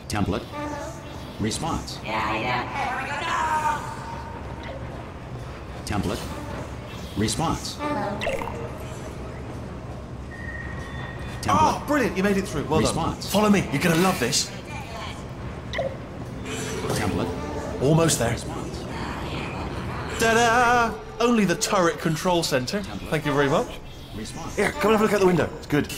Template. Response. Template. Response. Template. Oh, brilliant! You made it through. Well Response. done. Follow me. You're gonna love this. Template. Almost there. Response. Ta-da! Only the turret control center. Thank you very much. Response. Here, come and have a look out the window. It's good.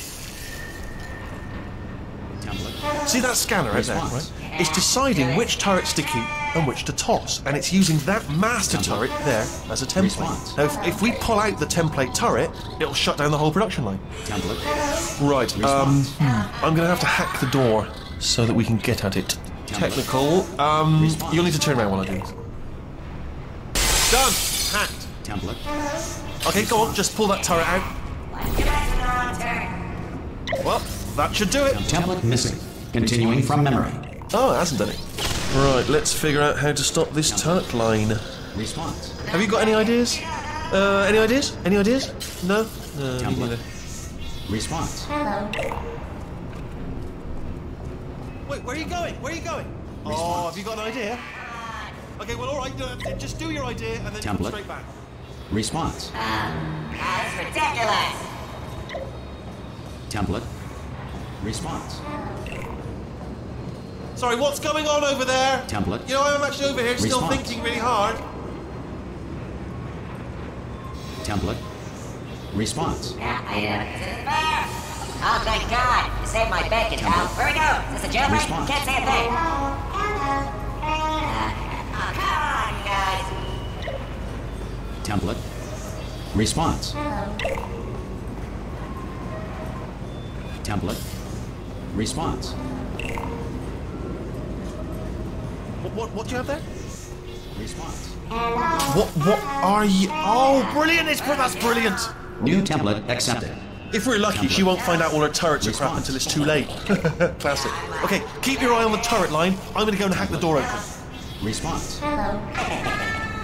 Template. See that scanner out there, right? It's deciding which turrets to keep and which to toss, and it's using that master turret there as a template. Now, if we pull out the template turret, it'll shut down the whole production line. Template. Right, I'm gonna have to hack the door so that we can get at it. Technical. You'll need to turn around while I do this. Done! Hacked. Template. Okay, go on, just pull that turret out. Well, that should do it. Template missing. Continuing from memory. Oh, it hasn't done it. Right, let's figure out how to stop this turret line. Response. Have you got any ideas? Any ideas? Any ideas? No? No, me Template. neither. Response. Wait, where are you going? Where are you going? Oh, have you got an idea? Okay, well, all right, just do your idea and then come Template. straight back. Response. That's ridiculous. Template. Response. Sorry, what's going on over there? Template. You know, I'm actually over here still Response. thinking really hard. Template. Response. Oh, thank God. You saved my bacon, pal. Where we go? Is this a jailbreak? Response. Can't say a thing. Oh, come on, guys. Template. Response. Template. Response. What do you have there? Response. What are you? Oh, brilliant! That's brilliant. New template accepted. If we're lucky, she won't find out all her turrets are crap Response. until it's too late. Classic. Okay, keep your eye on the turret line. I'm going to go and hack the door open. Response.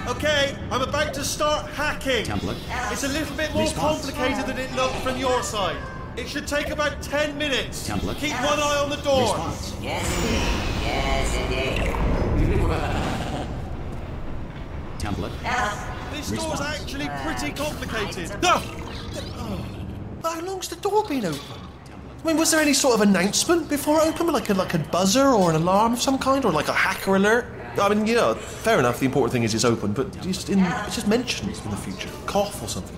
Okay, I'm about to start hacking. Template. It's a little bit more Response. complicated than it looked from your side. It should take about 10 minutes. Template. Keep one eye on the door. Response. Yes, indeed. Yes, indeed. Template. This door's Response. actually pretty complicated. Ah! How long's the door been open? I mean, was there any sort of announcement before it opened? Like a buzzer or an alarm of some kind? Or like a hacker alert? I mean, you know, fair enough, the important thing is it's open, but it's just mentioned in the future. Cough or something.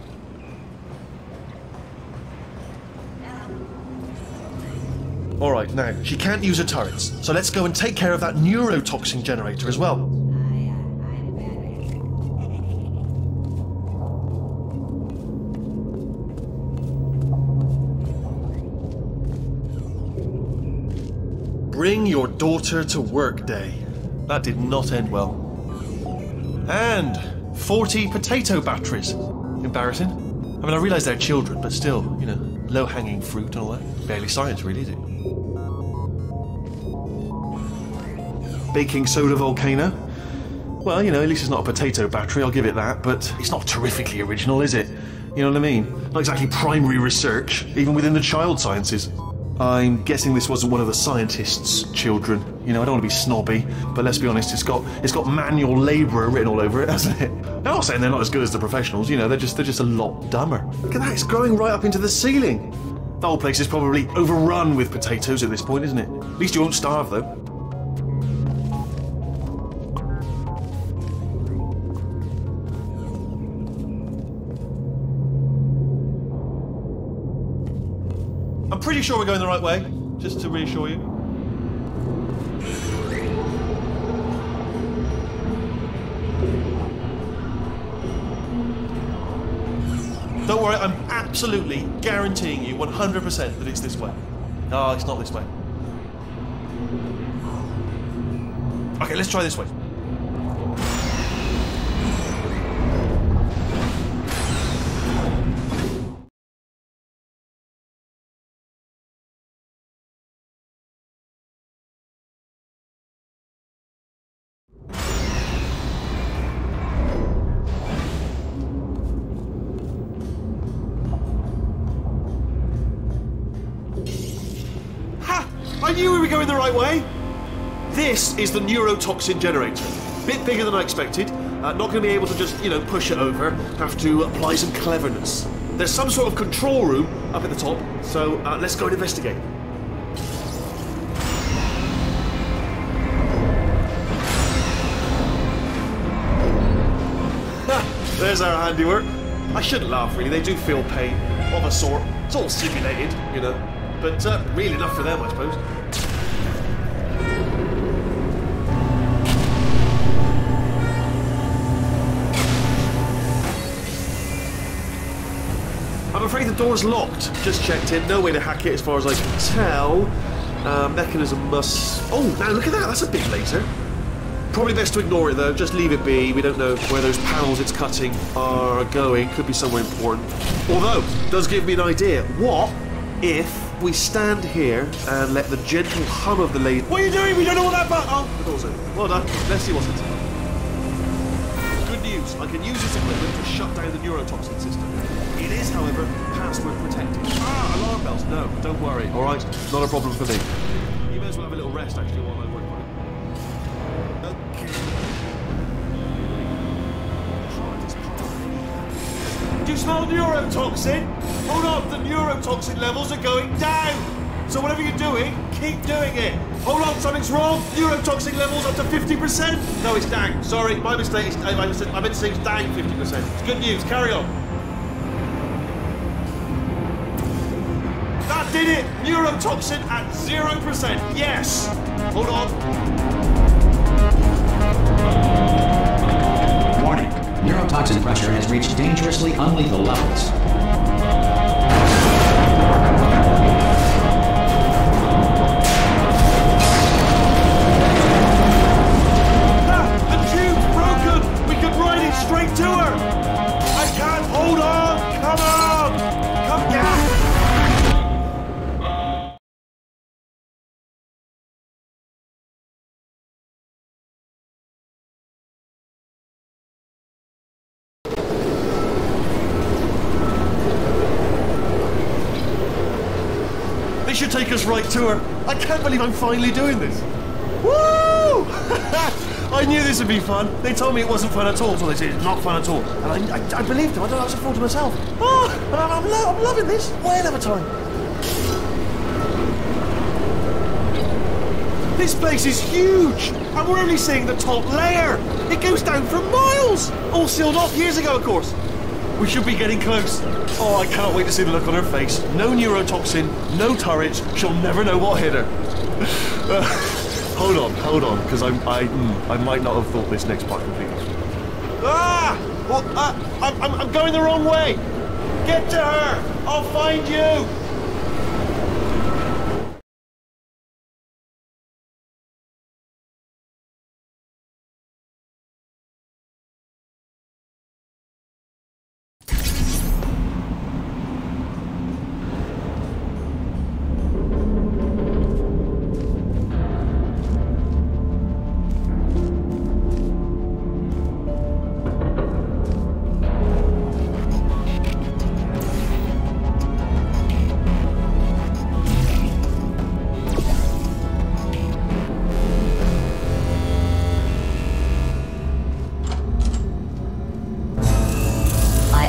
Alright, now, she can't use her turrets, so let's go and take care of that neurotoxin generator as well. Bring your daughter to work day. That did not end well. And 40 potato batteries. Embarrassing. I mean, I realise they're children, but still, you know, low-hanging fruit and all that. Barely science, really, is it? Baking soda volcano. Well, you know, at least it's not a potato battery, I'll give it that, but it's not terrifically original, is it? You know what I mean? Not exactly primary research, even within the child sciences. I'm guessing this wasn't one of the scientists' children. You know, I don't want to be snobby, but let's be honest, it's got manual labourer written all over it, hasn't it? I'm not saying they're not as good as the professionals, you know, they're just a lot dumber. Look at that, it's growing right up into the ceiling. The whole place is probably overrun with potatoes at this point, isn't it? At least you won't starve, though. I'm pretty sure we're going the right way, just to reassure you. Don't worry, I'm absolutely guaranteeing you 100% that it's this way. No, it's not this way. Okay, let's try this way. I knew we were going the right way! This is the neurotoxin generator. Bit bigger than I expected. Not going to be able to just, you know, push it over. Have to apply some cleverness. There's some sort of control room up at the top, so let's go and investigate. There's our handiwork. I shouldn't laugh, really. They do feel pain, of a sort. It's all simulated, you know. But real enough for them, I suppose. I'm afraid the door's locked. Just checked it. No way to hack it as far as I can tell. Mechanism must... Oh, now look at that. That's a big laser. Probably best to ignore it, though. Just leave it be. We don't know where those panels it's cutting are going. Could be somewhere important. Although, it does give me an idea. What if we stand here and let the gentle hum of the laser... What are you doing? We don't know what that button... Oh, the door's open. Well done. Let's see what's inside. Good news. I can use this equipment to shut down the neurotoxin system. It is, however, password protected. Alarm bells. No, don't worry. All right? Not a problem for me. You may as well have a little rest, actually, while I work on it. Do you smell neurotoxin? Hold on, the neurotoxin levels are going down. So whatever you're doing, keep doing it. Hold on, something's wrong. Neurotoxin levels up to 50%. No, it's down. Sorry, my mistake. I meant to say it's down 50%. It's good news. Carry on. That did it. Neurotoxin at 0%. Yes. Hold on. Warning. Neurotoxin pressure has reached dangerously unlethal levels. The tube's broken! We could ride it straight to her! I can't! Hold on! Come on! Come down! They should take us right to her. I can't believe I'm finally doing this. Woo! I knew this would be fun. They told me it wasn't fun at all, so they said it's not fun at all. And I believed them. I don't know what to thought to myself. Oh, I'm loving this. Way another time. This place is huge, and we're only seeing the top layer. It goes down for miles. All sealed off years ago, of course. We should be getting close. Oh, I cannot wait to see the look on her face. No neurotoxin, no turrets. She'll never know what hit her. Hold on, because I might not have thought this next part completely. Well, I'm going the wrong way. Get to her. I'll find you.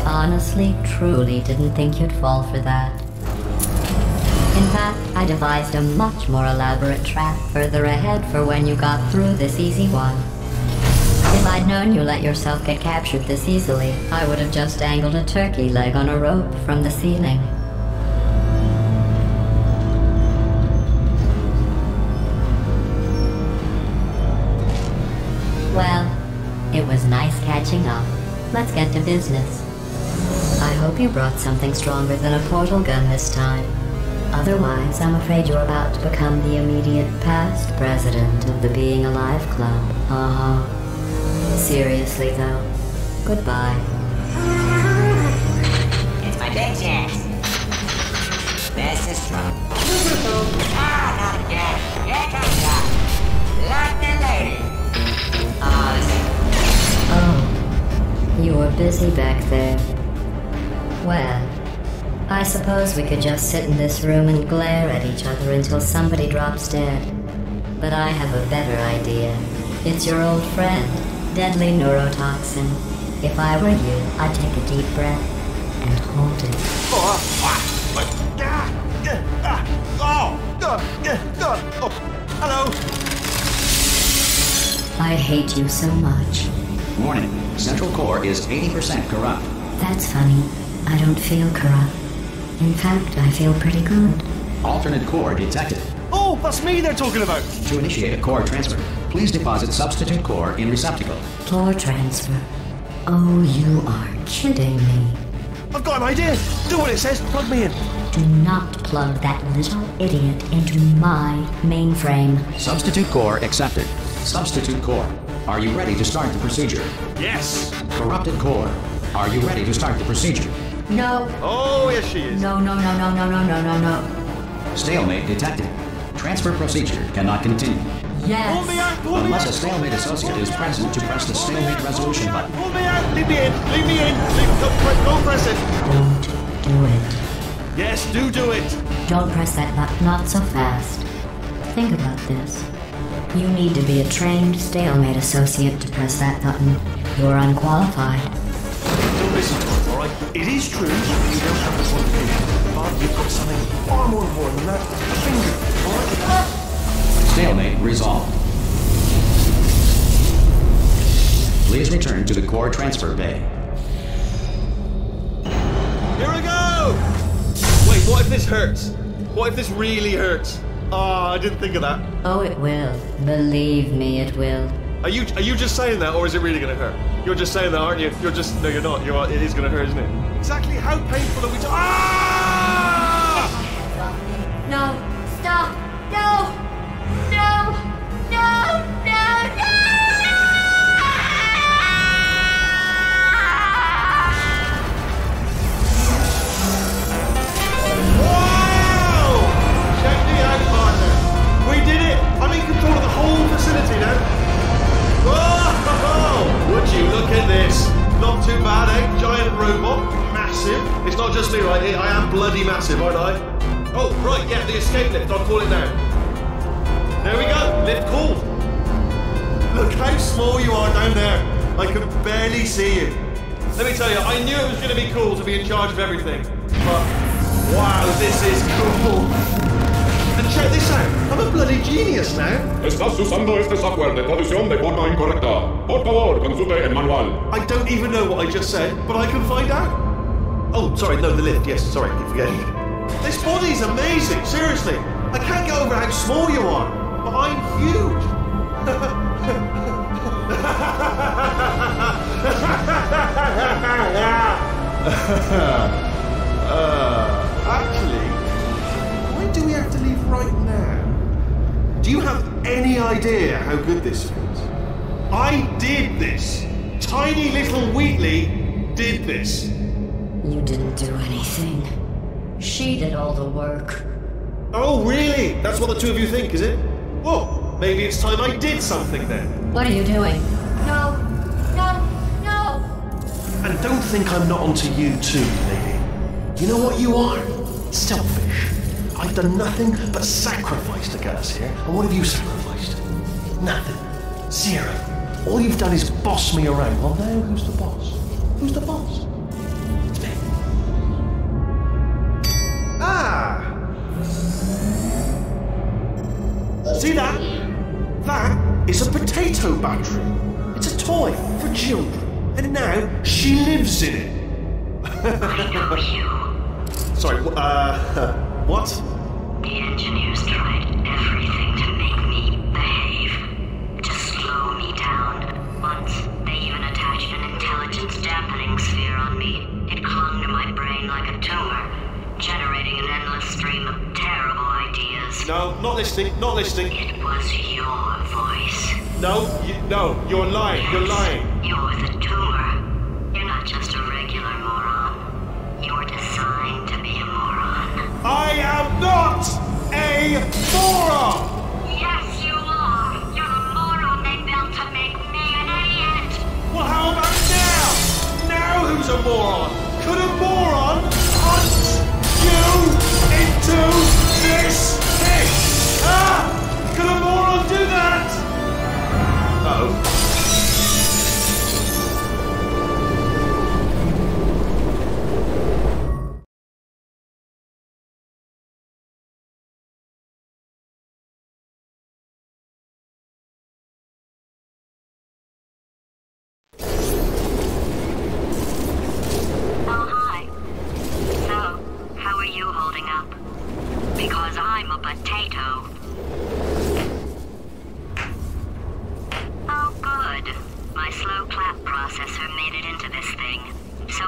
Honestly, truly didn't think you'd fall for that. In fact, I devised a much more elaborate trap further ahead for when you got through this easy one. If I'd known you let yourself get captured this easily, I would have just dangled a turkey leg on a rope from the ceiling. Well, it was nice catching up. Let's get to business. I hope you brought something stronger than a portal gun this time. Otherwise, I'm afraid you're about to become the immediate past president of the Being Alive Club. Seriously, though, goodbye. It's my big chance. This is trouble. Not again. Here comes that. Lovely lady. Oh, you were busy back there. Well, I suppose we could just sit in this room and glare at each other until somebody drops dead. But I have a better idea. It's your old friend, deadly neurotoxin. If I were you, I'd take a deep breath and hold it. Hello. I hate you so much. Warning. Central core is 80% corrupt. That's funny. I don't feel corrupt. In fact, I feel pretty good. Alternate core detected. Oh, that's me they're talking about. To initiate a core transfer, please deposit substitute core in receptacle. Core transfer. Oh, you are kidding me. I've got an idea. Do what it says. Plug me in. Do not plug that little idiot into my mainframe. Substitute core accepted. Substitute core. Are you ready to start the procedure? Yes. Corrupted core. Are you ready to start the procedure? No. Oh, yes, she is. No. Stalemate detected. Transfer procedure cannot continue. Yes. Pull me out. Pull me Unless a out. stalemate associate is present to press the stalemate resolution button. Pull me out. Leave me in. Leave me in. Don't press it. Don't do it. Yes, do it. Don't press that button, not so fast. Think about this. You need to be a trained stalemate associate to press that button. You're unqualified. Don't listen to it, all right? It is true that you don't have the qualification, but you've got something far more important than that. A finger, all right? Stalemate resolved. Please return to the core transfer bay. Here I go! Wait, what if this hurts? What if this really hurts? Ah, I didn't think of that. Oh, it will. Believe me, it will. Are you just saying that, or is it really going to hurt? You're just saying that, aren't you? You're just... No, you're not. It is going to hurt, isn't it? Exactly how painful are we... Ah! No! Stop! No! No! No! No! No! Wow! Check me out, partner. We did it! I'm in control of the whole facility now. Whoa! Would you look at this? Not too bad, eh? Giant robot. Massive. It's not just me, right? I am bloody massive, aren't I? Oh, right, yeah, the escape lift. I'll call it now. There we go. Lift called. Look how small you are down there. I can barely see you. Let me tell you, I knew it was going to be cool to be in charge of everything. But, wow, this is cool. And check this out. I'm a bloody genius now. Estás usando este software de traducción de forma incorrecta. Por favor, consulte el manual. I don't even know what I just said, but I can find out. Oh, sorry, no, the lift. Yes, sorry, keep forgetting. This body's amazing, seriously. I can't get over how small you are, but I'm huge. Actually, why do we have to leave right now? Do you have any idea how good this feels? I did this. Tiny little Wheatley did this. You didn't do anything. She did all the work. Oh, really? That's what the two of you think, is it? Well, maybe it's time I did something then. What are you doing? No! No! No! And don't think I'm not onto you too, lady. You know what you are? Selfish. I've done nothing but sacrifice to get us here. And what have you sacrificed? Nothing. Zero. All you've done is boss me around. Well, now who's the boss? Who's the boss? It's me. Ah! See that? That is a potato battery. It's a toy for children. And now she lives in it. I know you. Sorry, what? The engineers tried everything to make me behave, to slow me down. Once, they even attached an intelligence dampening sphere on me. It clung to my brain like a tumor, generating an endless stream of terrible ideas. No, not listening, not listening. It was your voice. No, you're lying, you're lying. You're the tumor. You're not just a regular moron. You're designed to be a moron. I am not a moron! Yes, you are. You're the moron they built to make me an idiot. Well, how about now? Now who's a moron? Could a moron hunt you into this pit? Ah! Could a moron do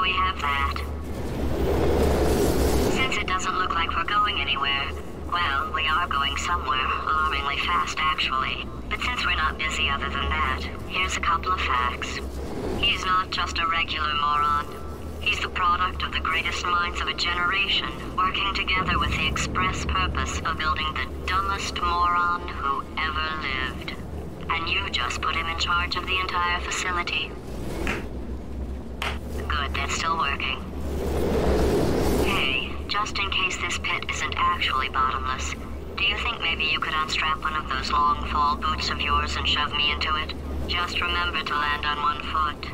we have that. Since it doesn't look like we're going anywhere, well, we are going somewhere, alarmingly fast actually. But since we're not busy other than that, here's a couple of facts. He's not just a regular moron. He's the product of the greatest minds of a generation, working together with the express purpose of building the dumbest moron who ever lived. And you just put him in charge of the entire facility. Good, that's still working. Hey, just in case this pit isn't actually bottomless, do you think maybe you could unstrap one of those long fall boots of yours and shove me into it? Just remember to land on one foot.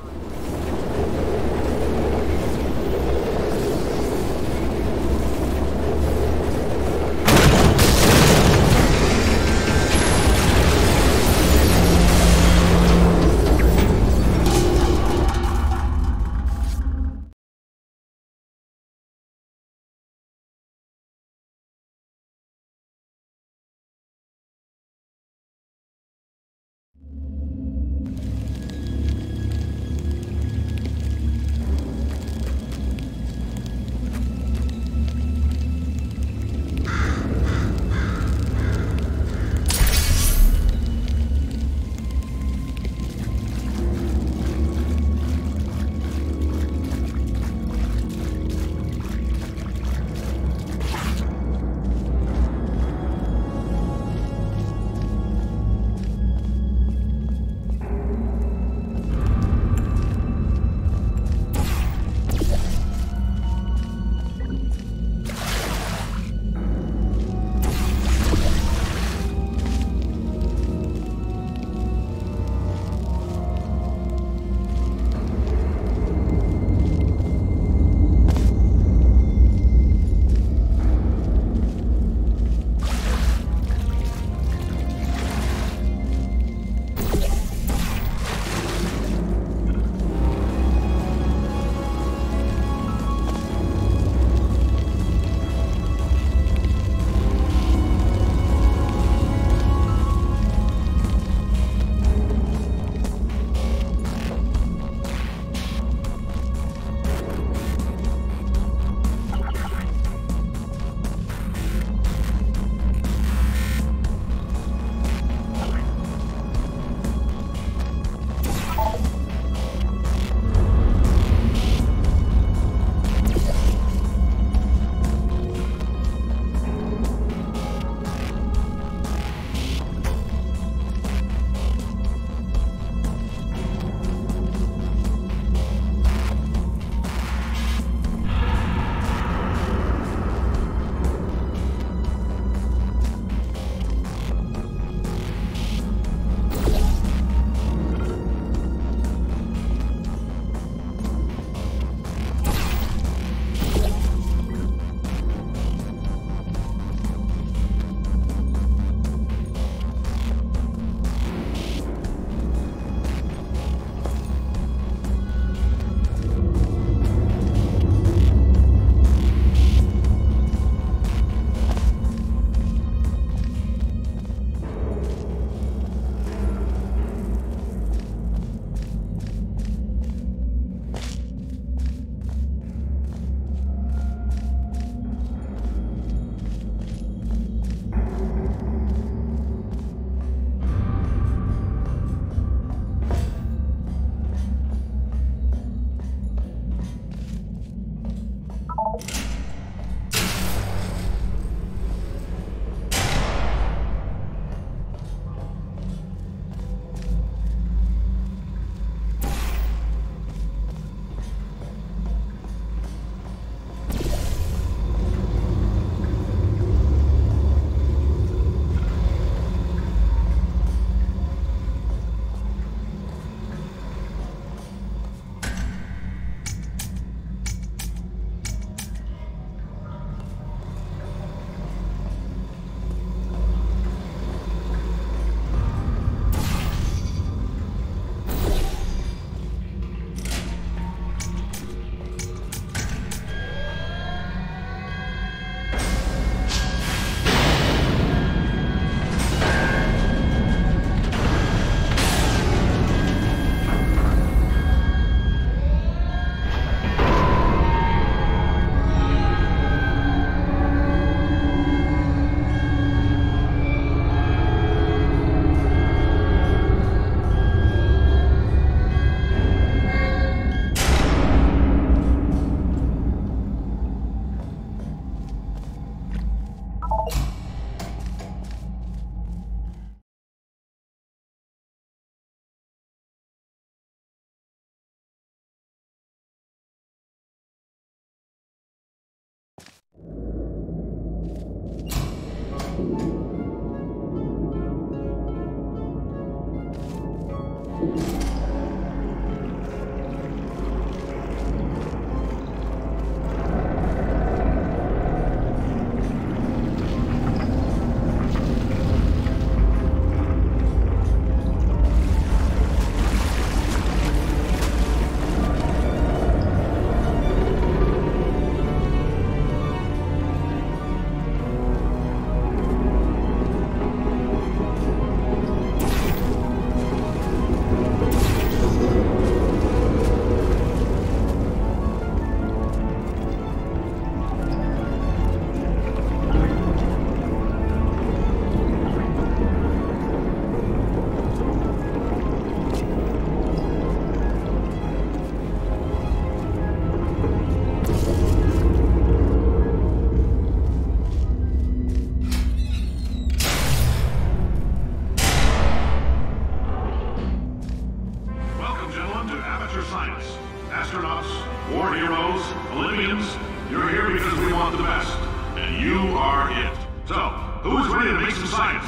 astronauts, war heroes, Olympians, you're here because we want the best. And you are it. So, who is ready to make some science?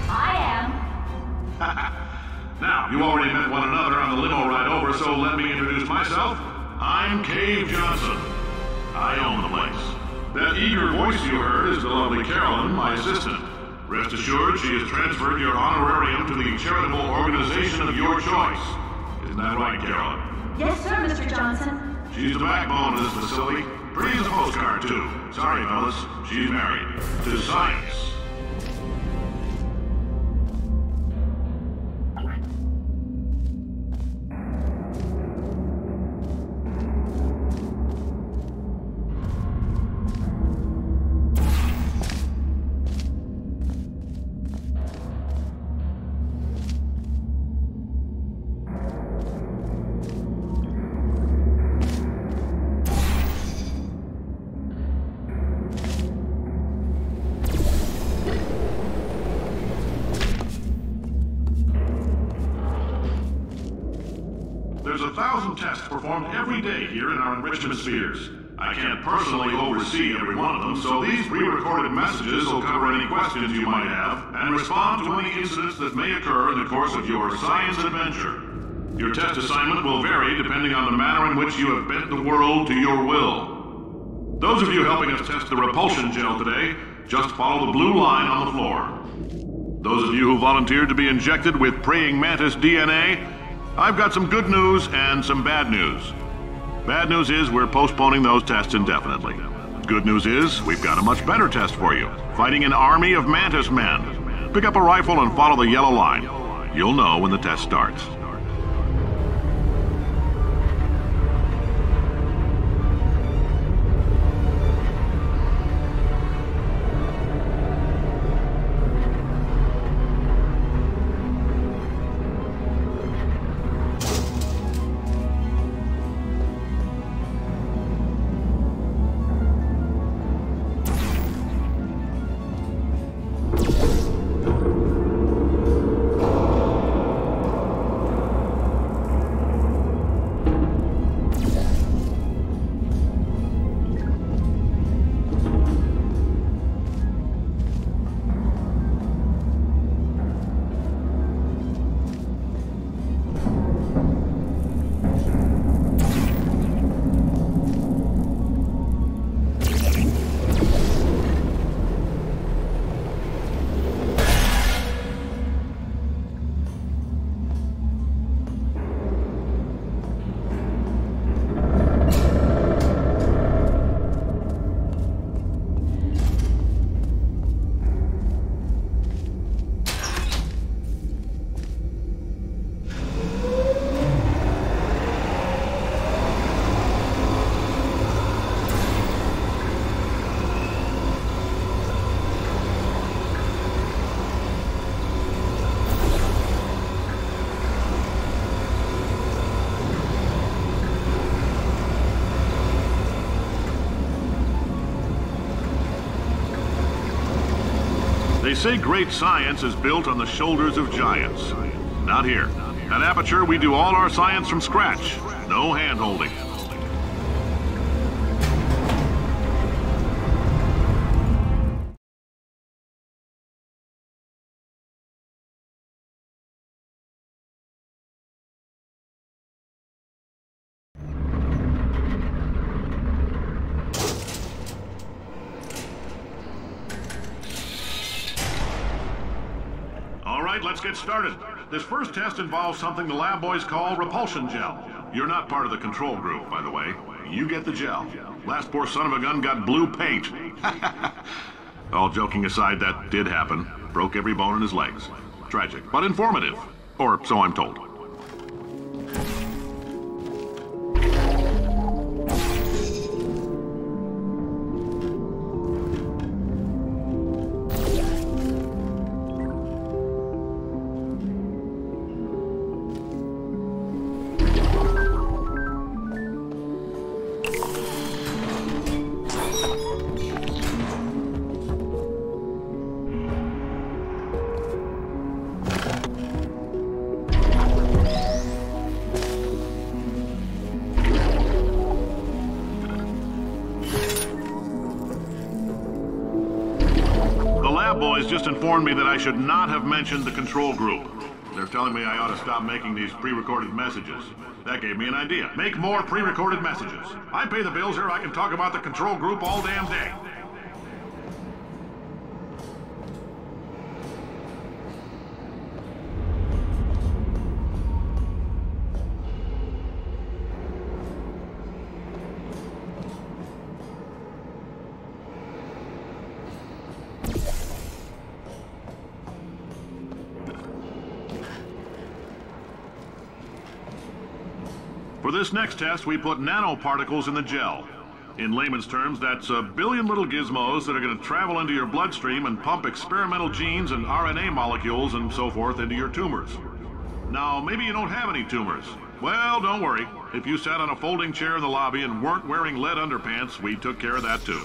I am. Now, you already met one another on the limo ride over, so let me introduce myself. I'm Cave Johnson. I own the place. That eager voice you heard is the lovely Carolyn, my assistant. Rest assured, she has transferred your honorarium to the charitable organization of your choice. Isn't that right, Carolyn? Yes, sir, Mr. Johnson. She's the backbone of this facility. Pretty as a postcard, too. Sorry, fellas. She's married. To science. There's 1,000 tests performed every day here in our enrichment spheres. I can't personally oversee every one of them, so these pre-recorded messages will cover any questions you might have and respond to any incidents that may occur in the course of your science adventure. Your test assignment will vary depending on the manner in which you have bent the world to your will. Those of you helping us test the repulsion gel today, just follow the blue line on the floor. Those of you who volunteered to be injected with praying mantis DNA, I've got some good news and some bad news. Bad news is we're postponing those tests indefinitely. Good news is we've got a much better test for you. Fighting an army of mantis men. Pick up a rifle and follow the yellow line. You'll know when the test starts. They say great science is built on the shoulders of giants. Not here. At Aperture, we do all our science from scratch. No hand-holding. Let's get started. This first test involves something the lab boys call repulsion gel. You're not part of the control group, by the way. You get the gel. Last poor son of a gun got blue paint. All joking aside, that did happen. Broke every bone in his legs. Tragic, but informative. Or so I'm told. boys just informed me that I should not have mentioned the control group. They're telling me I ought to stop making these pre-recorded messages. That gave me an idea. Make more pre-recorded messages. I pay the bills here, I can talk about the control group all damn day. For this next test, we put nanoparticles in the gel. In layman's terms, that's a billion little gizmos that are going to travel into your bloodstream and pump experimental genes and RNA molecules and so forth into your tumors. Now, maybe you don't have any tumors. Well, don't worry. If you sat on a folding chair in the lobby and weren't wearing lead underpants, we took care of that too.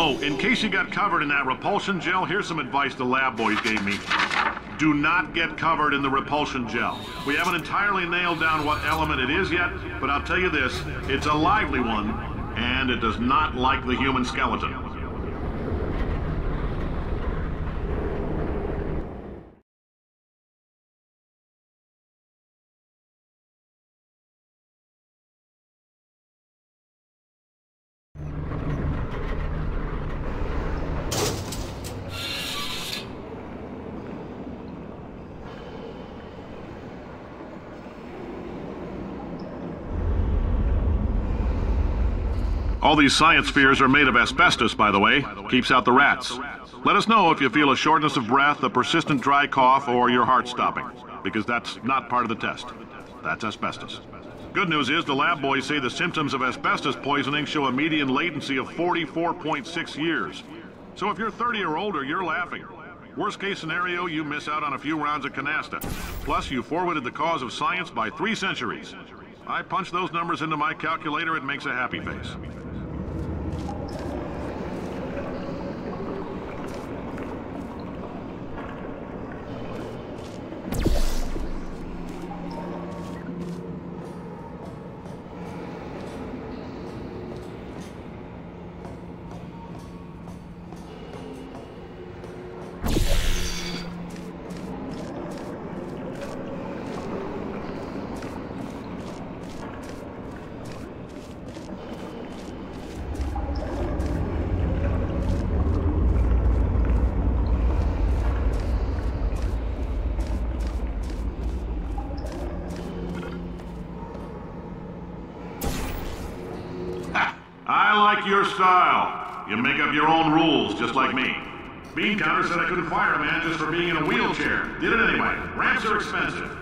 Oh, in case you got covered in that repulsion gel, here's some advice the lab boys gave me. Do not get covered in the repulsion gel. We haven't entirely nailed down what element it is yet, but I'll tell you this, it's a lively one, and it does not like the human skeleton. All these science spheres are made of asbestos, by the way. Keeps out the rats. Let us know if you feel a shortness of breath, a persistent dry cough, or your heart stopping, because that's not part of the test. That's asbestos. Good news is the lab boys say the symptoms of asbestos poisoning show a median latency of 44.6 years. So if you're 30 or older, you're laughing. Worst case scenario, you miss out on a few rounds of canasta. Plus, you forwarded the cause of science by 3 centuries. I punch those numbers into my calculator, it makes a happy face. like your style. You make up your own rules, just like me. Bean Counter said I couldn't fire a man just for being in a wheelchair. Did it anyway. Ramps are expensive.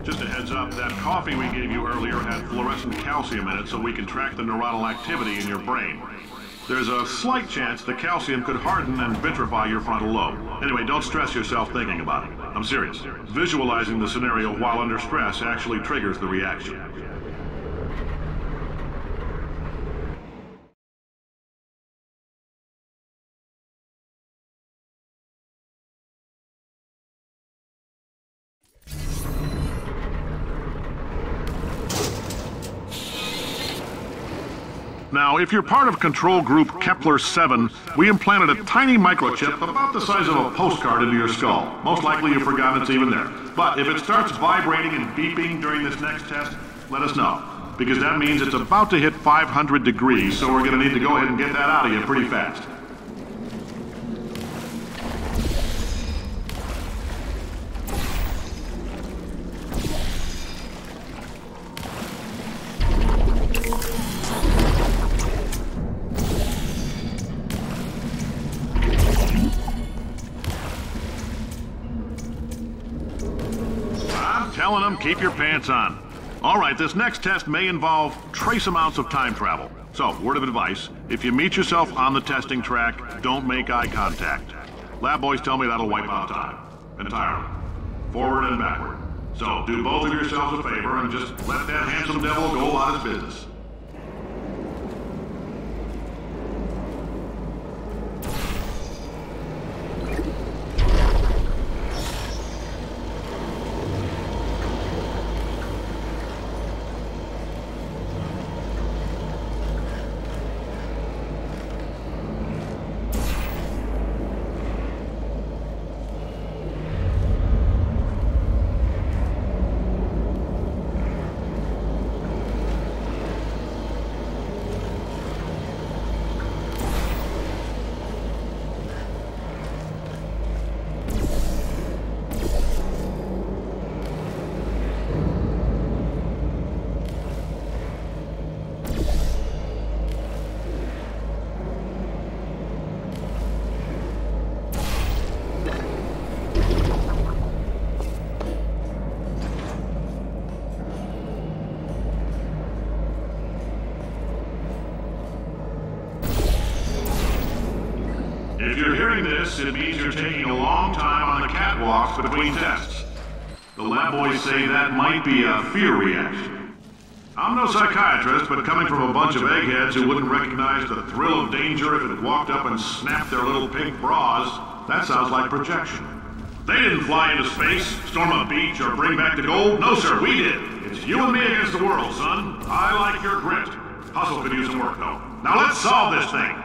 Just a heads up, that coffee we gave you earlier had fluorescent calcium in it so we can track the neuronal activity in your brain. There's a slight chance the calcium could harden and vitrify your frontal lobe. Anyway, don't stress yourself thinking about it. I'm serious. Visualizing the scenario while under stress actually triggers the reaction. Now, if you're part of Control Group Kepler-7, we implanted a tiny microchip about the size of a postcard into your skull. Most likely you've forgotten it's even there. But if it starts vibrating and beeping during this next test, let us know. Because that means it's about to hit 500 degrees, so we're going to need to go ahead and get that out of you pretty fast. Telling them, keep your pants on. All right, this next test may involve trace amounts of time travel. So, word of advice, if you meet yourself on the testing track, don't make eye contact. Lab boys tell me that'll wipe out time. Entirely. Forward and backward. So, do both of yourselves a favor and just let that handsome devil go about his business. If you're hearing this, it means you're taking a long time on the catwalks between tests. The lab boys say that might be a fear reaction. I'm no psychiatrist, but coming from a bunch of eggheads who wouldn't recognize the thrill of danger if it had walked up and snapped their little pink bras, that sounds like projection. They didn't fly into space, storm a beach, or bring back the gold. No, sir, we did. It's you and me against the world, son. I like your grit. Hustle could use some work, though. Now let's solve this thing.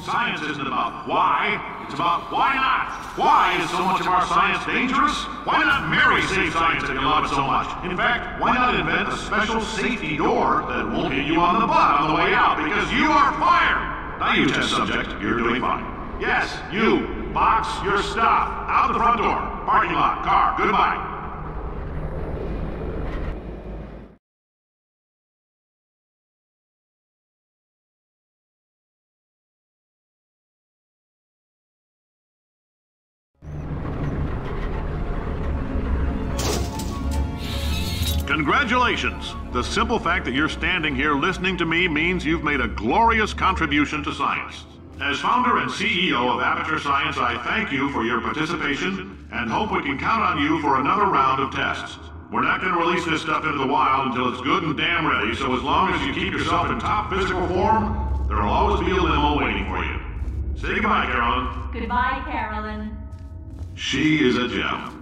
Science isn't about why, it's about why not. Why is so much of our science dangerous? Why not Mary save science if you love it so much? In fact, why not invent a special safety door that won't hit you on the butt on the way out because you are fired? Now you test subject, you're doing fine. Yes, you, box your stuff, out the front door, parking lot, car, goodbye. Congratulations! The simple fact that you're standing here listening to me means you've made a glorious contribution to science. As founder and CEO of Aperture Science, I thank you for your participation and hope we can count on you for another round of tests. We're not going to release this stuff into the wild until it's good and damn ready, so as long as you keep yourself in top physical form, there'll always be a limo waiting for you. Say goodbye, Carolyn. Goodbye, Carolyn. She is a gem.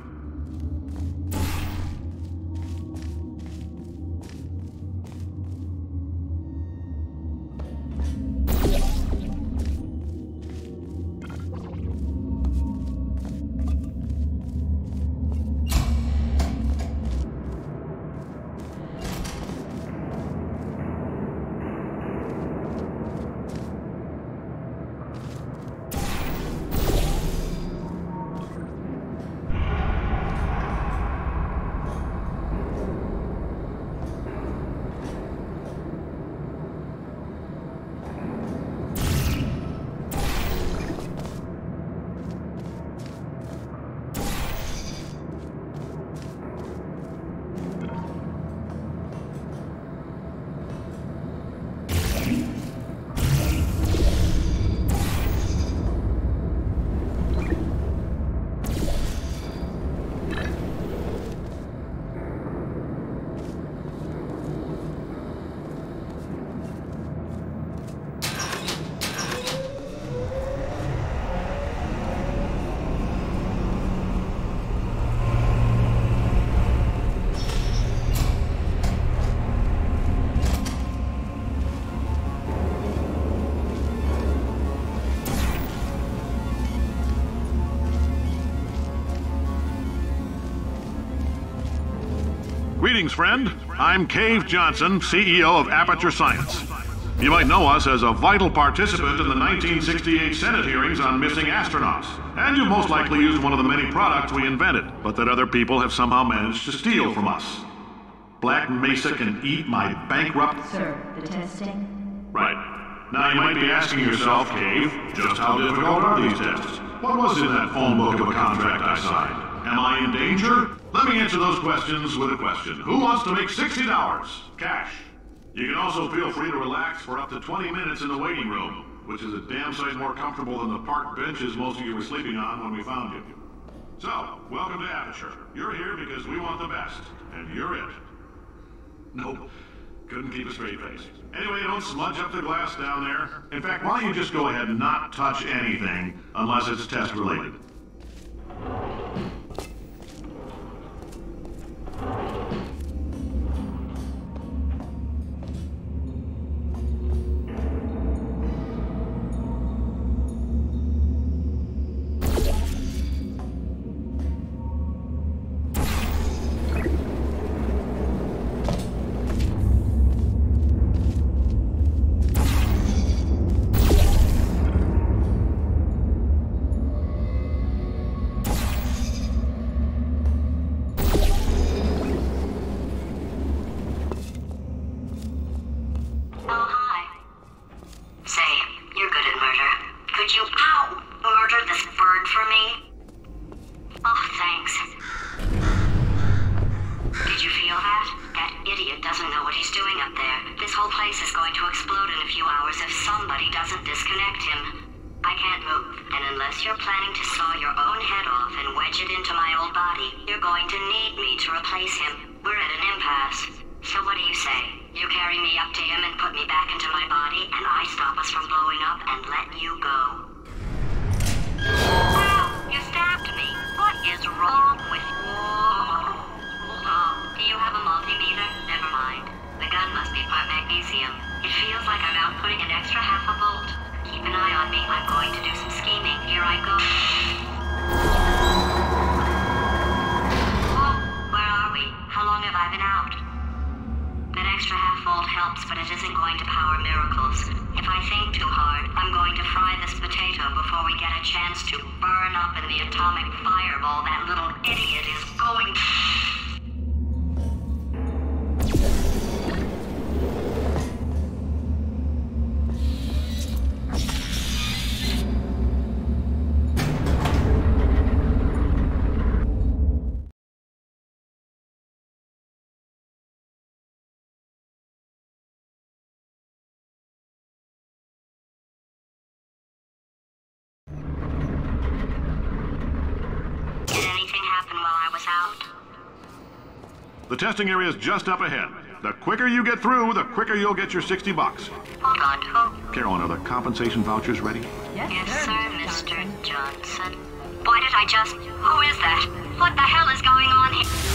Greetings, friend. I'm Cave Johnson, CEO of Aperture Science. You might know us as a vital participant in the 1968 Senate hearings on missing astronauts. And you most likely used one of the many products we invented, but that other people have somehow managed to steal from us. Black Mesa can eat my bankrupt... Sir, the testing? Right. Now you might be asking yourself, Cave, just how difficult are these tests? What was in that phone book of a contract I signed? Am I in danger? Let me answer those questions with a question. Who wants to make $60? Cash. You can also feel free to relax for up to 20 minutes in the waiting room, which is a damn sight more comfortable than the park benches most of you were sleeping on when we found you. So, welcome to Aperture. You're here because we want the best, and you're it. Nope. Couldn't keep a straight face. Anyway, don't smudge up the glass down there. In fact, why don't you just go ahead and not touch anything unless it's test related. Oh, hi. Say, you're good at murder. Could you, murder this bird for me? Oh, thanks. Did you feel that? That idiot doesn't know what he's doing up there. This whole place is going to explode in a few hours if somebody doesn't disconnect him. I can't move, and unless you're planning to saw your own head off and wedge it into my old body, you're going to need me to replace him. We're at an impasse. So what do you say? You carry me up to him and put me back into my body, and I stop us from blowing up and let you go. Ow! You stabbed me! What is wrong with you? Oh, do you have a multimeter? Never mind. The gun must be part magnesium. It feels like I'm outputting an extra half a volt. Keep an eye on me. I'm going to do some scheming. Here I go. Oh, where are we? How long have I been out? That extra half volt helps, but it isn't going to power miracles. If I think too hard, I'm going to fry this potato before we get a chance to burn up in the atomic fireball that little idiot is going to... The testing area is just up ahead. The quicker you get through, the quicker you'll get your $60. Hold on, who? Carolyn, are the compensation vouchers ready? Yes, sir, Mr. Johnson. Why did I just... Who is that? What the hell is going on here?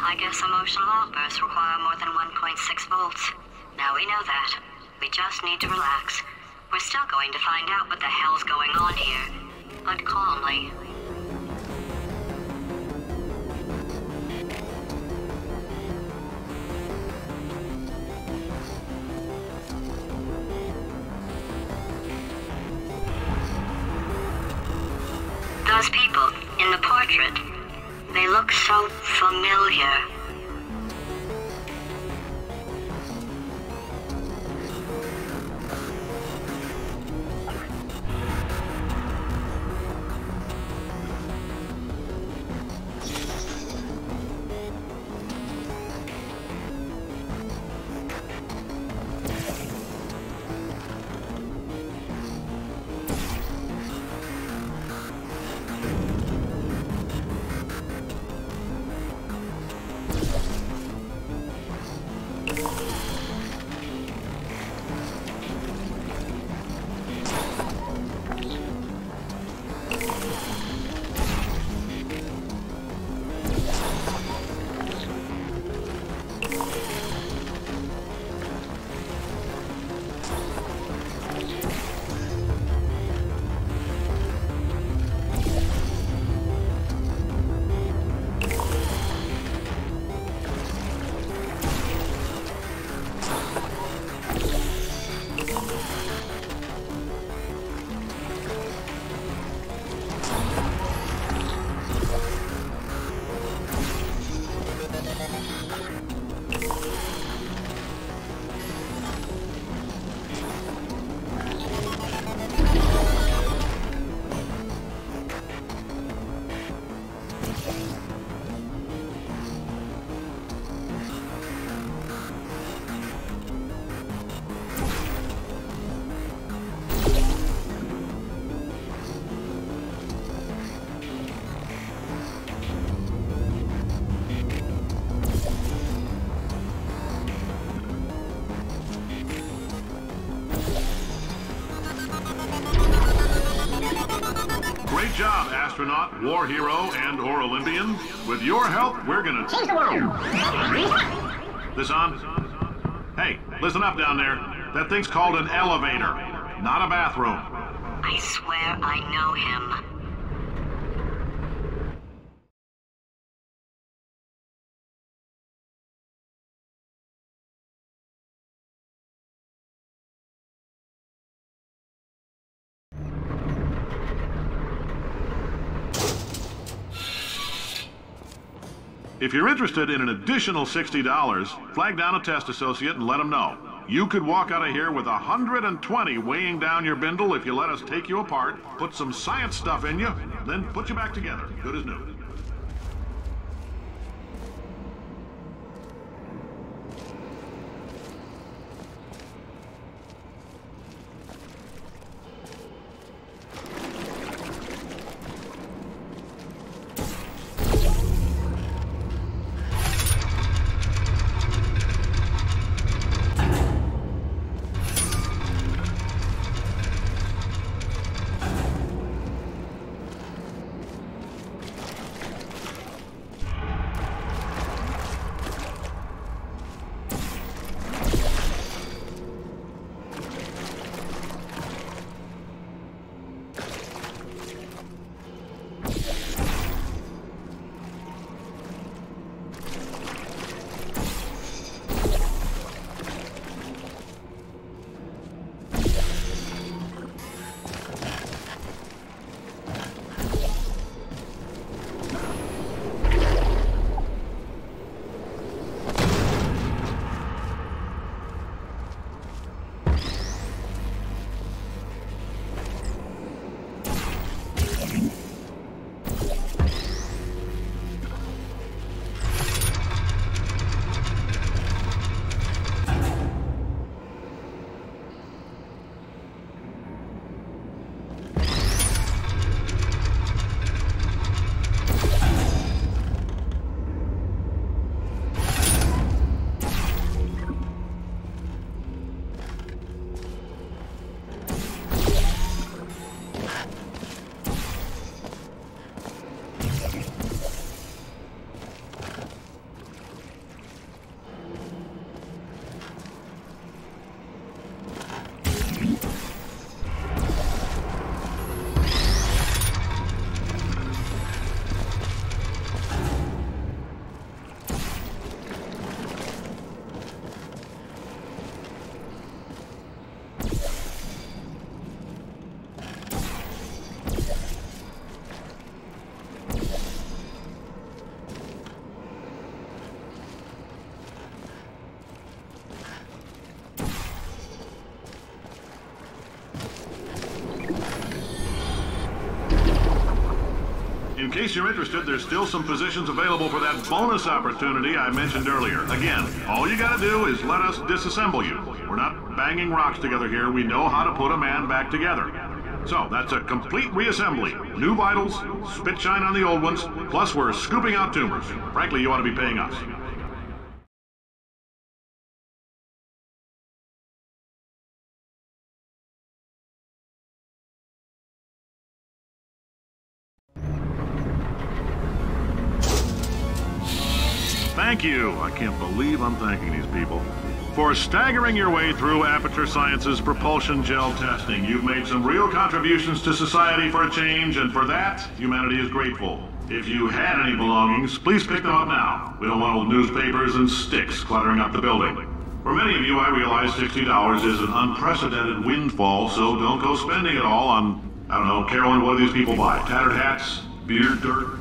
I guess emotional outbursts require more than 1.6 volts. Now we know that. We just need to relax. We're still going to find out what the hell's going on here, but calmly. Those people in the portrait, they look so familiar. Great job, astronaut, war hero, and/or Olympian. With your help, we're gonna change the world. This on? Hey, listen up down there. That thing's called an elevator, not a bathroom. I swear I know him. If you're interested in an additional $60, flag down a test associate and let them know. You could walk out of here with 120 weighing down your bindle if you let us take you apart, put some science stuff in you, then put you back together, good as new. case you're interested, there's still some positions available for that bonus opportunity I mentioned earlier. Again, all you gotta do is let us disassemble you. We're not banging rocks together here. We know how to put a man back together. So, that's a complete reassembly. New vitals, spit shine on the old ones, plus we're scooping out tumors. Frankly, you ought to be paying us. Thank you. I can't believe I'm thanking these people. For staggering your way through Aperture Science's propulsion gel testing, you've made some real contributions to society for a change, and for that, humanity is grateful. If you had any belongings, please pick them up now. We don't want old newspapers and sticks cluttering up the building. For many of you, I realize $60 is an unprecedented windfall, so don't go spending it all on, I don't know, Carolyn, what do these people buy? Tattered hats? Beard dirt?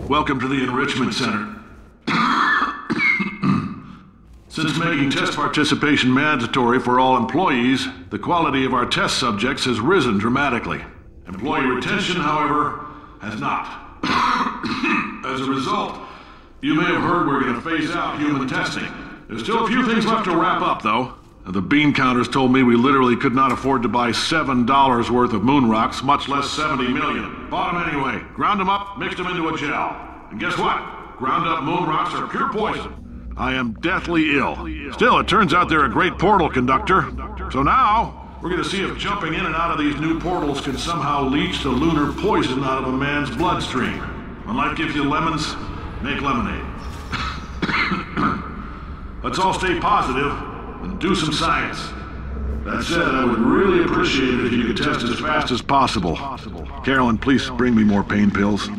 Welcome to the Enrichment Center. Since making test participation mandatory for all employees, the quality of our test subjects has risen dramatically. Employee retention, however, has not. As a result, you may have heard we're going to phase out human testing. There's still a few things left to wrap up, though. The bean counters told me we literally could not afford to buy $7 worth of moon rocks, much less 70 million. Bought them anyway, ground them up, mixed them into a gel. And guess what? Ground up moon rocks are pure poison. I am deathly ill. Still, it turns out they're a great portal conductor. So now, we're going to see if jumping in and out of these new portals can somehow leach the lunar poison out of a man's bloodstream. When life gives you lemons, make lemonade. Let's all stay positive and do some science. That said, I would really appreciate it if you could test as fast as possible. Carolyn, please bring me more pain pills.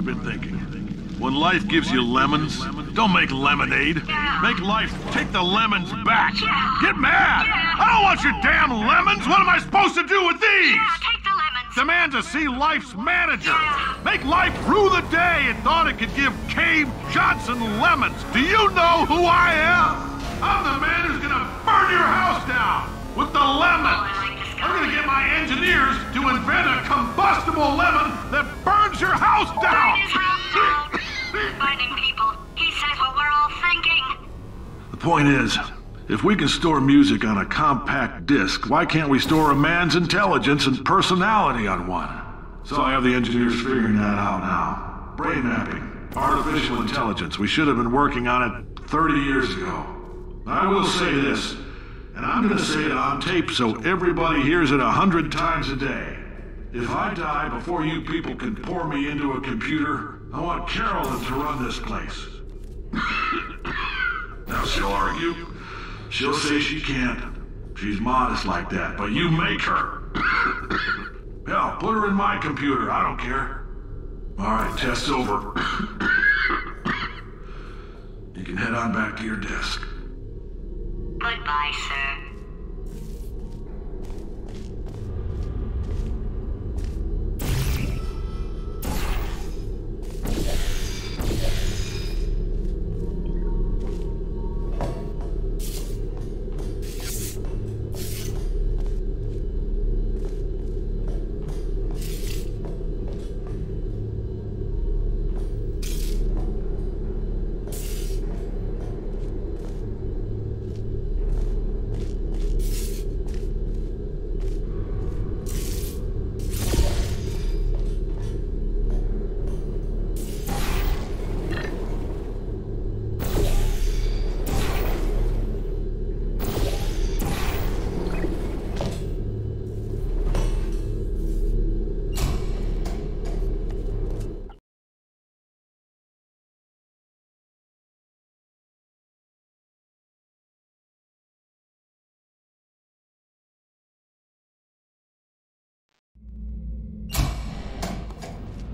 been thinking. When life gives you lemons, don't make lemonade. Make life take the lemons back. Get mad! I don't want your damn lemons! What am I supposed to do with these? Yeah, take the lemons. Demand to see life's manager. Make life rue the day it thought it could give Cave Johnson lemons. Do you know who I am? I'm the man who's gonna burn your house down with the lemons. I'm gonna get my engineers to invent a combustible lemon that burns your house down. Finding people. He says what we're all thinking. The point is, if we can store music on a compact disc, why can't we store a man's intelligence and personality on one? So I have the engineers figuring that out now. Brain mapping, artificial intelligence. We should have been working on it 30 years ago. I will say this, and I'm gonna say it on tape so everybody hears it 100 times a day. If I die before you people can pour me into a computer, I want Carolyn to run this place. Now she'll argue. She'll say she can't. She's modest like that, but you make her. Hell, put her in my computer. I don't care. All right, test's over. You can head on back to your desk. Goodbye, sir.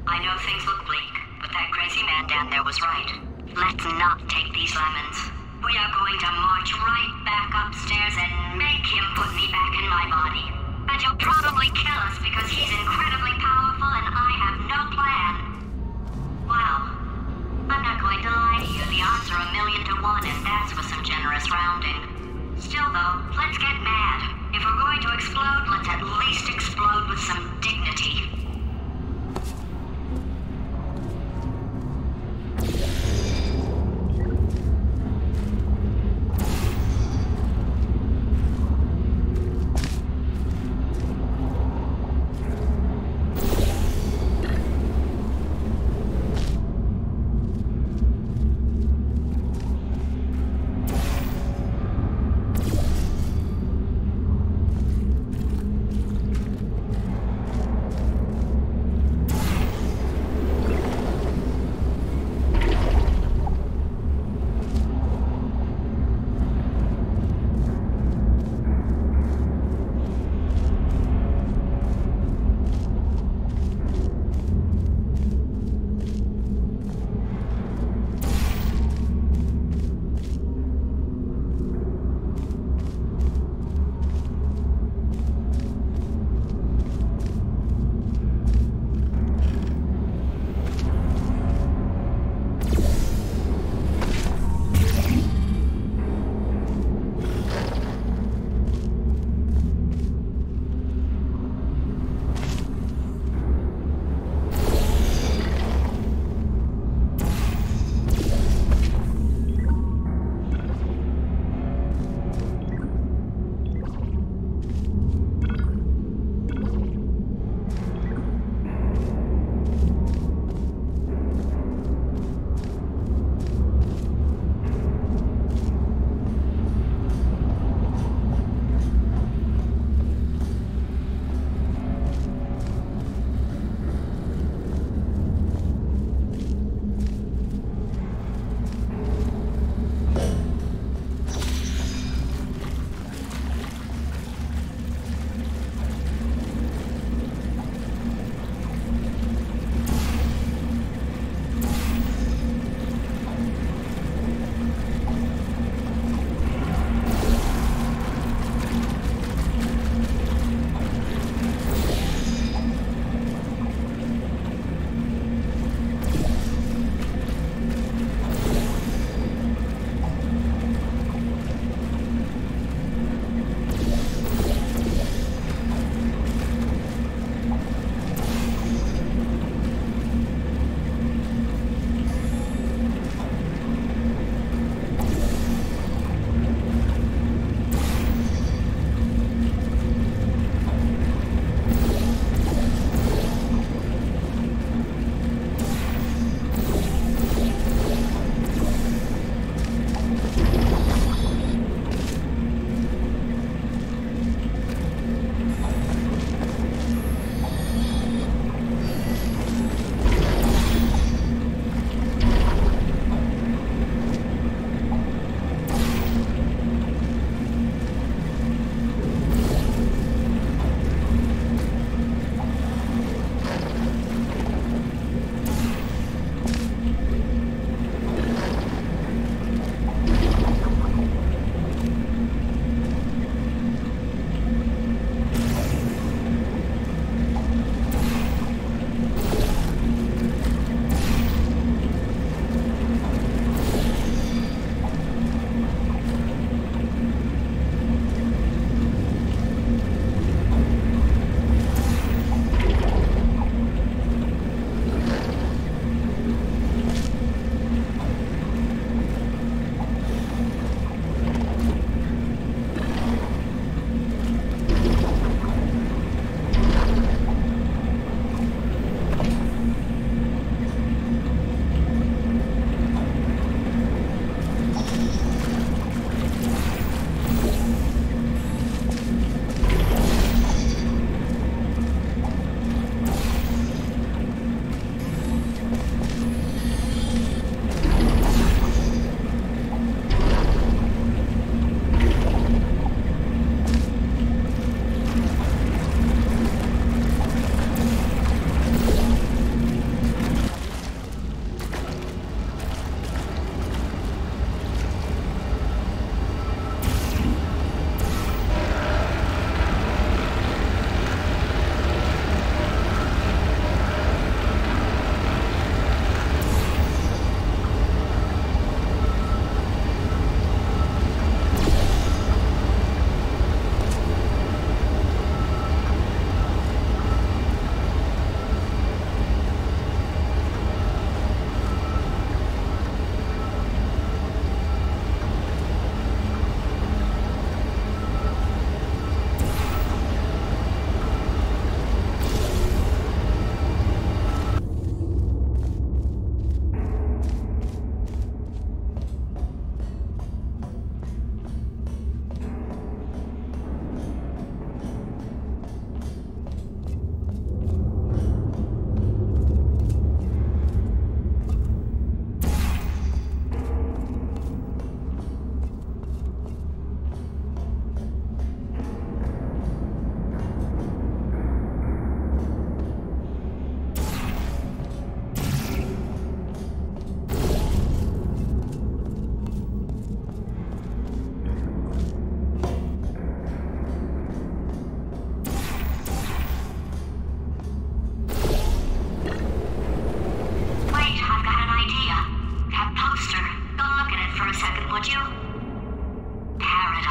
I know things look bleak, but that crazy man down there was right. Let's not take these lemons. We are going to march right back upstairs and make him put me back in my body. And he'll probably kill us because he's incredibly powerful and I have no plan. Well, I'm not going to lie to you. The odds are 1,000,000 to 1, and that's with some generous rounding. Still though, let's get mad. If we're going to explode, let's at least explode with some dignity.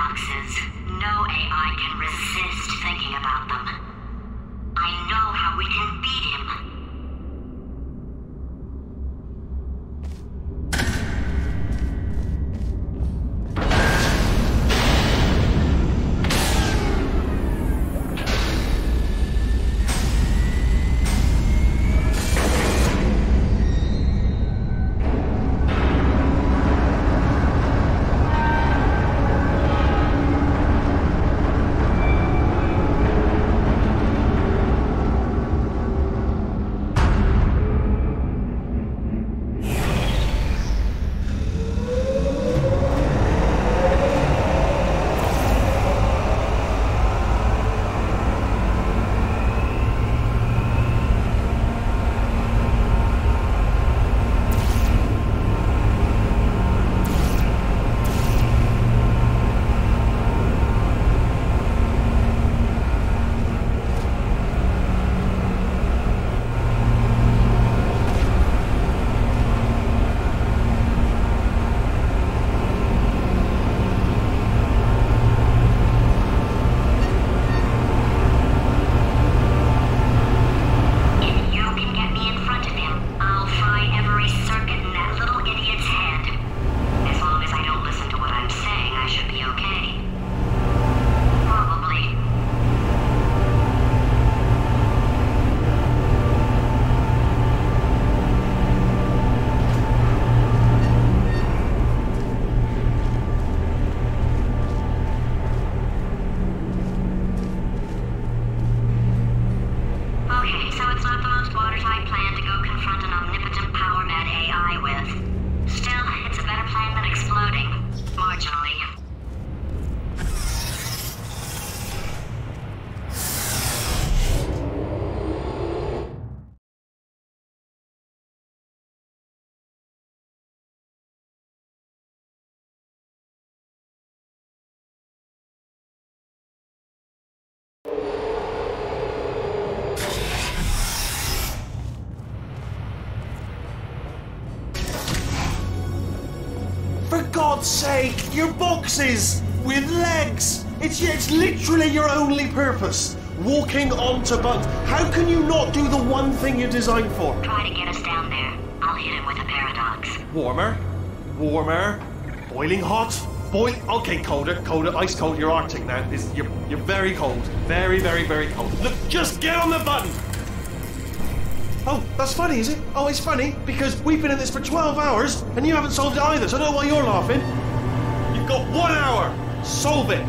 paradoxes. No AI can resist thinking about them. I know how we can beat him. For God's sake, your boxes with legs. It's literally your only purpose. Walking onto bugs. How can you not do the one thing you're designed for? Try to get us down there. I'll hit him with a paradox. Warmer, boiling hot, okay, colder, ice cold. You're Arctic now. You're very cold, very, very, very cold. Look, just get on the button. Oh, that's funny, is it? Oh, it's funny because we've been in this for 12 hours and you haven't solved it either. So I don't know why you're laughing. You've got 1 hour. Solve it.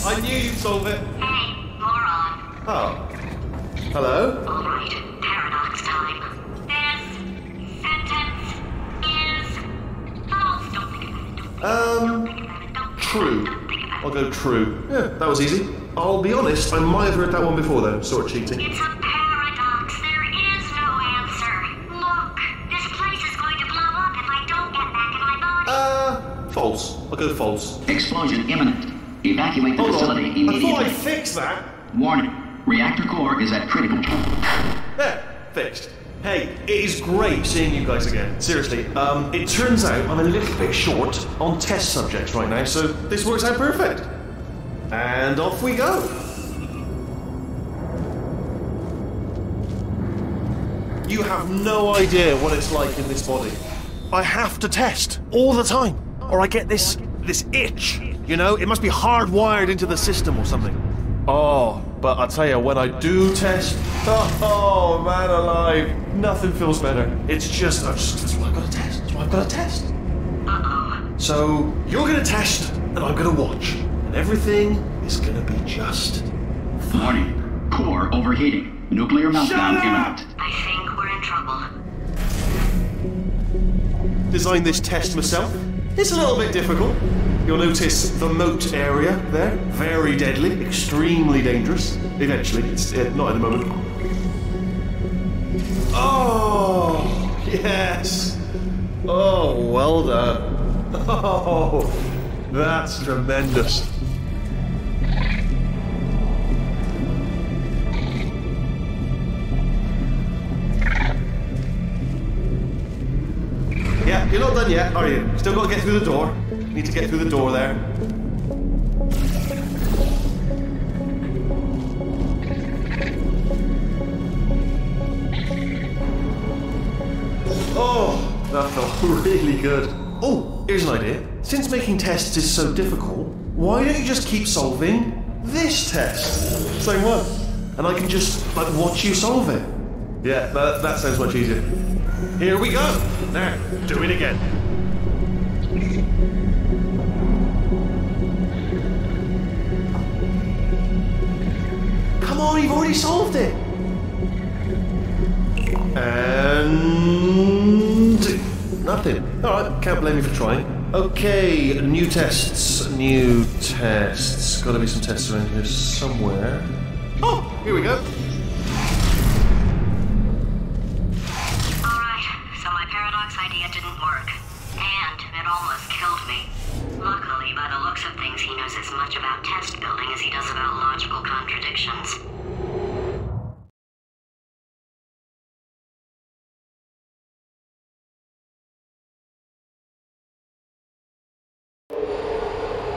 I knew you'd solve it. Hey, moron. Oh. Hello? All right, paradox time. This sentence is false. Don't think about it. True. I'll go true. Yeah, that was easy. I'll be honest, I might have heard that one before though, sort of cheating. It's a paradox. There is no answer. Look, this place is going to blow up if I don't get back in my body. False. I'll go false. Explosion imminent. Evacuate the Hold facility on. immediately. I thought I'd fix that. Warning. Reactor core is at critical. There. Fixed. Hey, it is great seeing you guys again. Seriously, it turns out I'm a little bit short on test subjects right now, so this works out perfect. And off we go. You have no idea what it's like in this body. I have to test all the time, or I get this itch. You know, it must be hardwired into the system or something. Oh, but I'll tell you, when I do test, oh man alive, nothing feels better. It's just, that's why I've got to test. That's why I've got to test. Uh-oh. So, you're going to test, and I'm going to watch. And everything is going to be just fine. Warning. Core overheating. Nuclear meltdown imminent. I think we're in trouble. Designed this test myself. It's a little bit difficult. You'll notice the moat area there. Very deadly, extremely dangerous. Eventually, it's not at the moment. Oh, yes. Oh, well done. Oh, that's tremendous. Yeah, you're not done yet, are you? Still got to get through the door. Need to get through the door there. Oh, that felt really good. Oh, here's an idea. Since making tests is so difficult, why don't you just keep solving this test? Same one. And I can just, like, watch you solve it. Yeah, that sounds much easier. Here we go. Now, do it again. Come on, you've already solved it. And nothing. Alright, can't blame you for trying. Okay, new tests. New tests. Gotta be some tests around here somewhere. Oh, here we go. Alright, so my paradox idea didn't work. And it almost killed me. Luckily, by the looks of things, he knows as much about test building as he does about logical contradictions.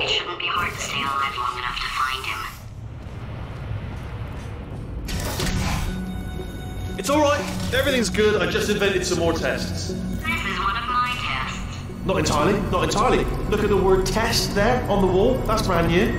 It shouldn't be hard to stay alive long enough to find him. It's alright. Everything's good. I just invented some more tests. This is one of my tests. Not entirely. Not entirely. Look at the word test there on the wall. That's brand new.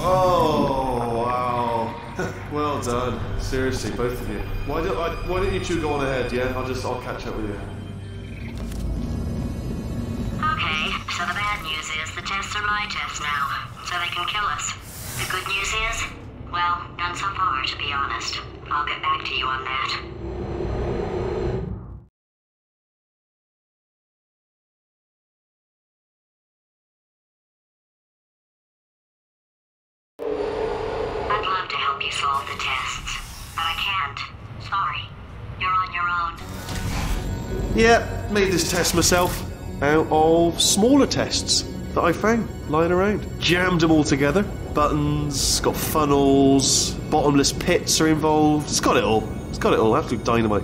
Oh, wow. Well done. Seriously, both of you. Why don't you two go on ahead, yeah? I'll catch up with you. Okay, so the bad news is the tests are my tests now, so they can kill us. The good news is, well, none so far, to be honest. I'll get back to you on that. I'd love to help you solve the tests, but I can't. Sorry. You're on your own. Yeah, made this test myself out of smaller tests that I found lying around. Jammed them all together. Buttons, got funnels, bottomless pits are involved. It's got it all. It's got it all. Absolute dynamite.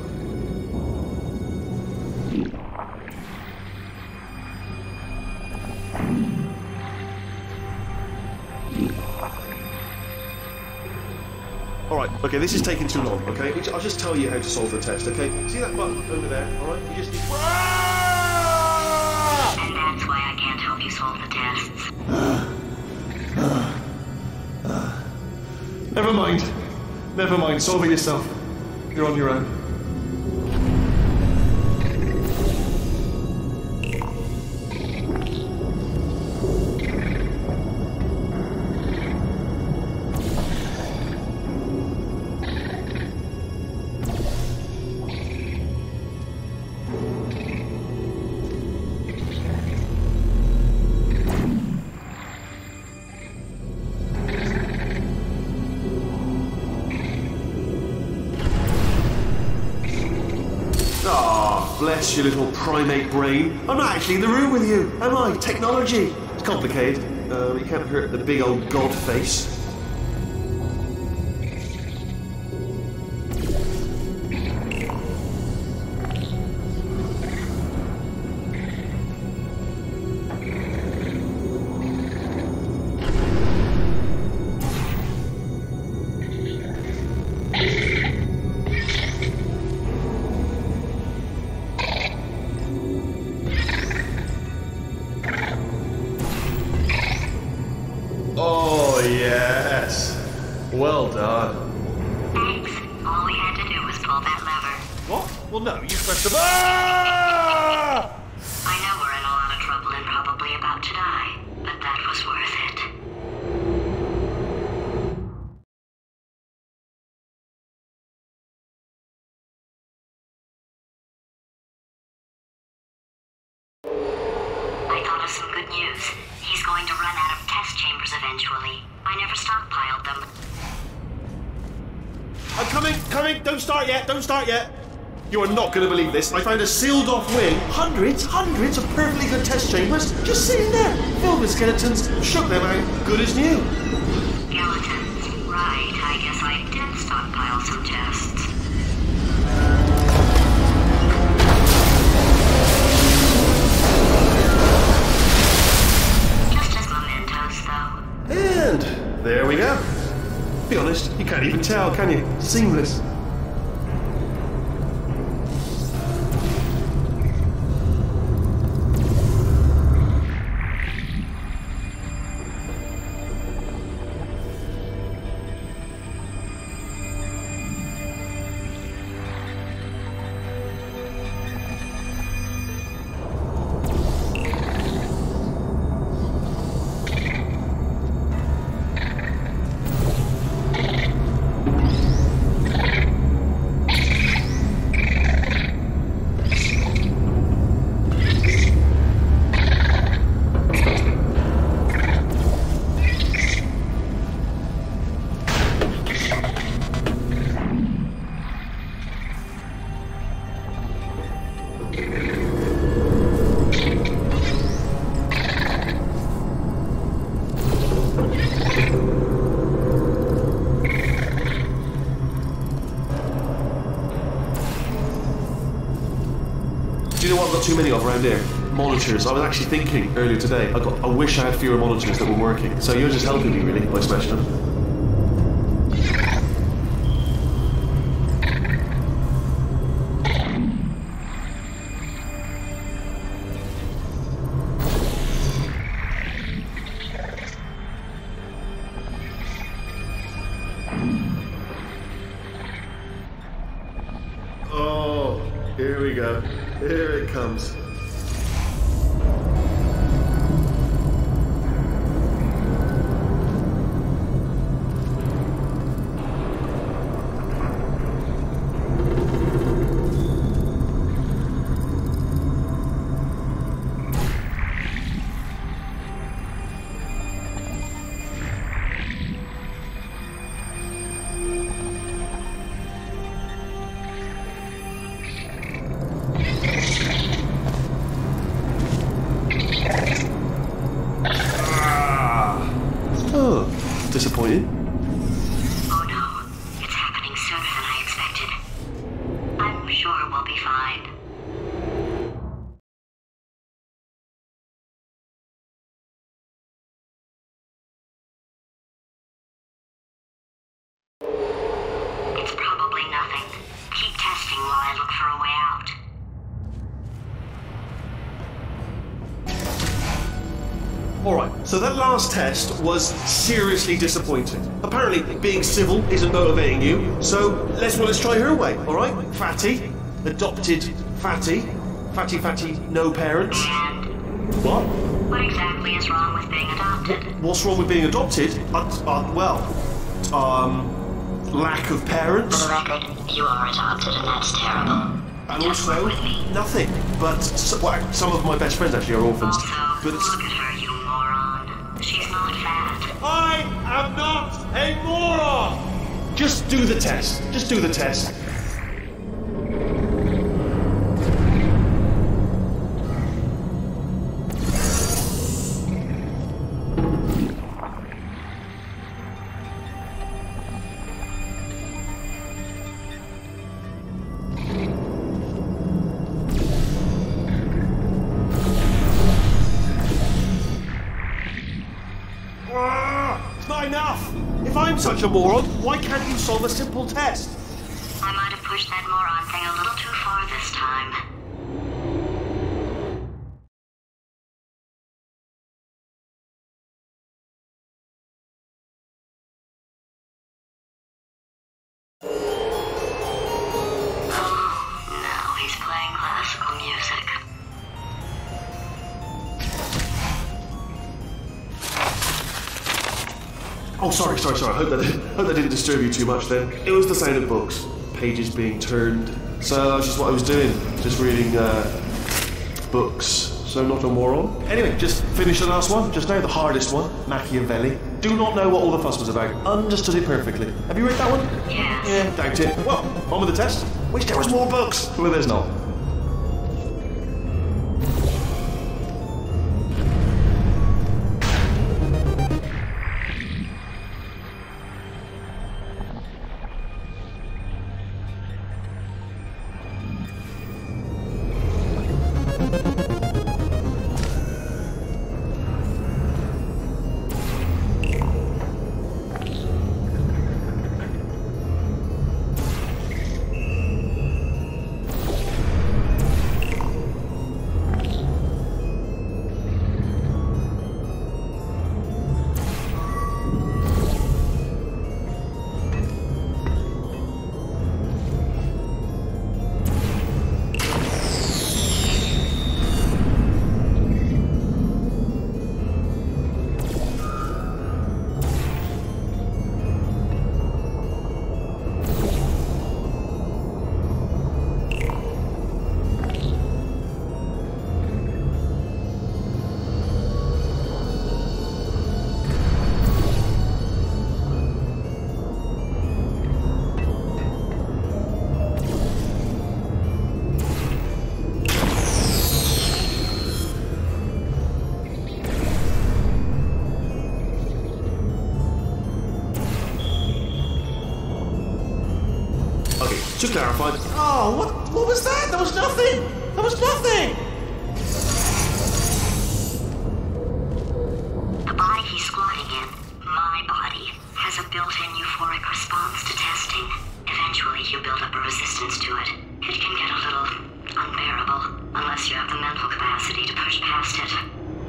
Alright, okay, this is taking too long, okay? I'll just tell you how to solve the test, okay? See that button over there, alright? You just need... And that's why I can't help you solve the tests. Never mind. Never mind, solve it yourself. You're on your own. Bless your little primate brain. I'm not actually in the room with you, am I? Technology. It's complicated. You can't hurt the big old god face. yes. Well done. Thanks. All we had to do was pull that lever. What? Well, no, you pressed the... Ah! I know we're in a lot of trouble and probably about to die, but that was worth it. I thought of some good news. He's going to run out of test chambers eventually. I never stockpiled them. I'm coming, don't start yet. You are not going to believe this. I found a sealed off wing. Hundreds of perfectly good test chambers just sitting there, filled with skeletons, shook them out, good as new. Skeletons. Right, I guess I did stockpile some tests. Just as mementos, though. And there we go. Be honest, you can't even tell, can you? Seamless. Do you know what I've got too many of around here? Monitors. I was actually thinking earlier today, I wish I had fewer monitors that were working. So you're just helping me really by smashing them. Oh, here we go. Here it comes. Disappointed? Oh no, it's happening sooner than I expected. I'm sure we'll be fine. It's probably nothing. Keep testing while I look for a way out. Alright, so that last test was seriously disappointing. Apparently, being civil isn't motivating you, so let's try her way, alright? Fatty, adopted Fatty, Fatty, no parents. And What? what exactly is wrong with being adopted? What's wrong with being adopted? Lack of For parents, the record, you are adopted and that's terrible. and Just also work with me. nothing. But, some of my best friends actually are orphans. Also, But it's... look at her, you moron. She's not fat. I am not a moron! Just do the test. Just do the test. It's not enough! If I'm such a moron, why can't you solve a simple test? I might have pushed that moron thing a little too far this time. Oh, sorry. I hope that didn't disturb you too much then. It was the sound of books, pages being turned. So that's just what I was doing, just reading books. So not a moron. Anyway, just finished the last one, just now, the hardest one, Machiavelli. Do not know what all the fuss was about. Understood it perfectly. Have you read that one? Yes. Yeah, doubt it. Well, on with the test. Wish there was more books. Well, there's not. To clarify. Oh, what was that? There was nothing! There was nothing! The body he's squatting in, my body, has a built-in euphoric response to testing. Eventually you build up a resistance to it. It can get a little unbearable, unless you have the mental capacity to push past it.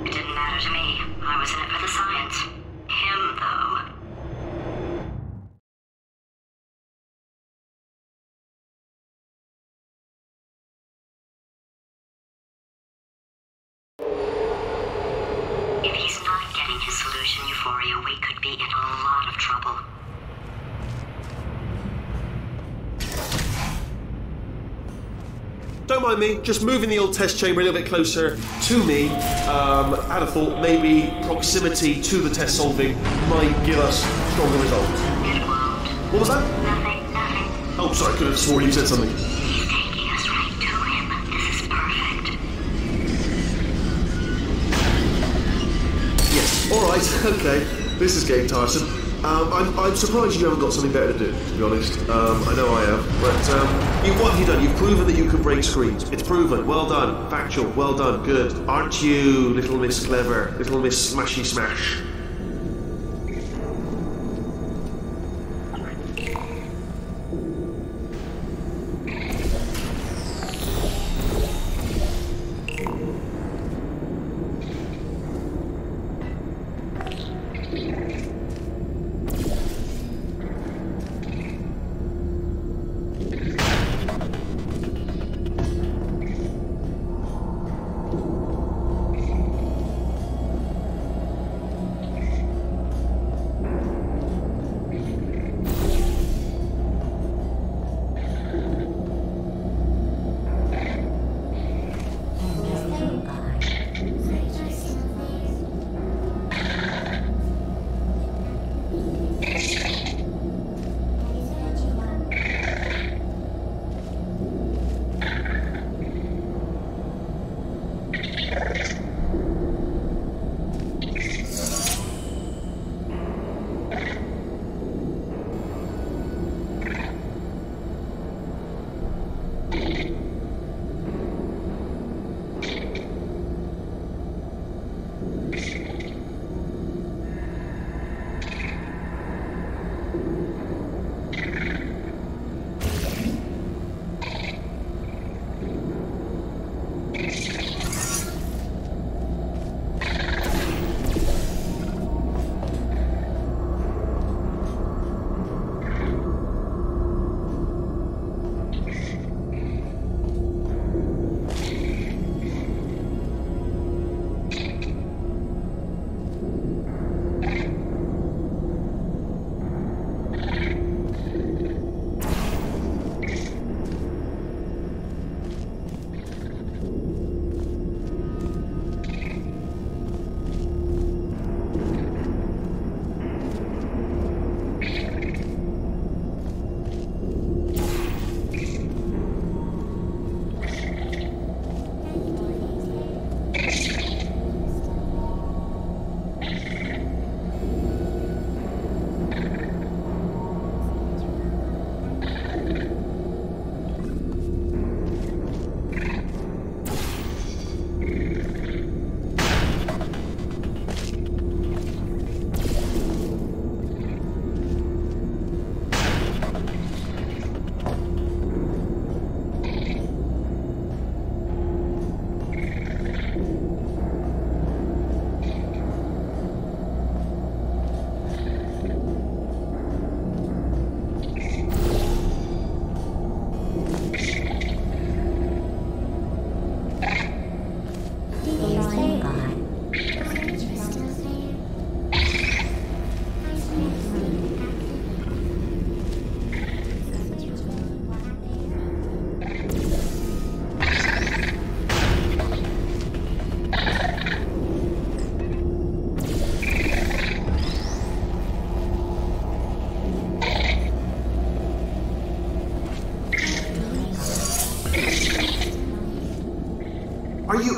It didn't matter to me. I was in it for the science. Him, though. If he's not getting his solution euphoria, we could be in a lot of trouble. Don't mind me, just moving the old test chamber a little bit closer to me. Had a thought maybe proximity to the test solving might give us stronger results. It won't. What was that? Nothing. Oh, sorry, I could have sworn you said something. He's taking us right to him. This is perfect. Yes, alright, okay. This is game tiresome. I'm surprised you haven't got something better to do, to be honest. I know I am. But what have you done? You've proven that you can break screens. It's proven. Well done. Factual. Well done. Good. Aren't you, little Miss Clever? Little Miss Smashy Smash?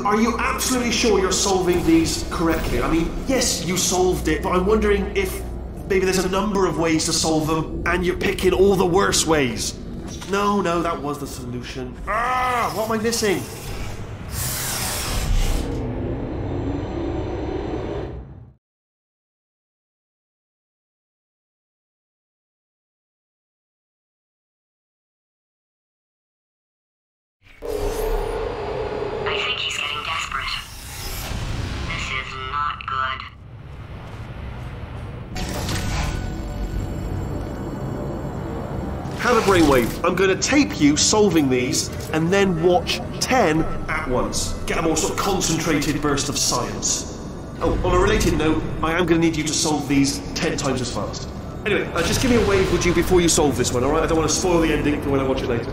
are you absolutely sure you're solving these correctly? I mean, yes, you solved it, but I'm wondering if maybe there's a number of ways to solve them, and you're picking all the worst ways. No, that was the solution. What am I missing? I think he's getting desperate. This is not good. Have a brainwave. I'm going to tape you solving these, and then watch 10 at once. Get a more sort of concentrated burst of science. Oh, on a related note, I am going to need you to solve these 10 times as fast. Anyway, just give me a wave, would you, before you solve this one, alright? I don't want to spoil the ending for when I watch it later.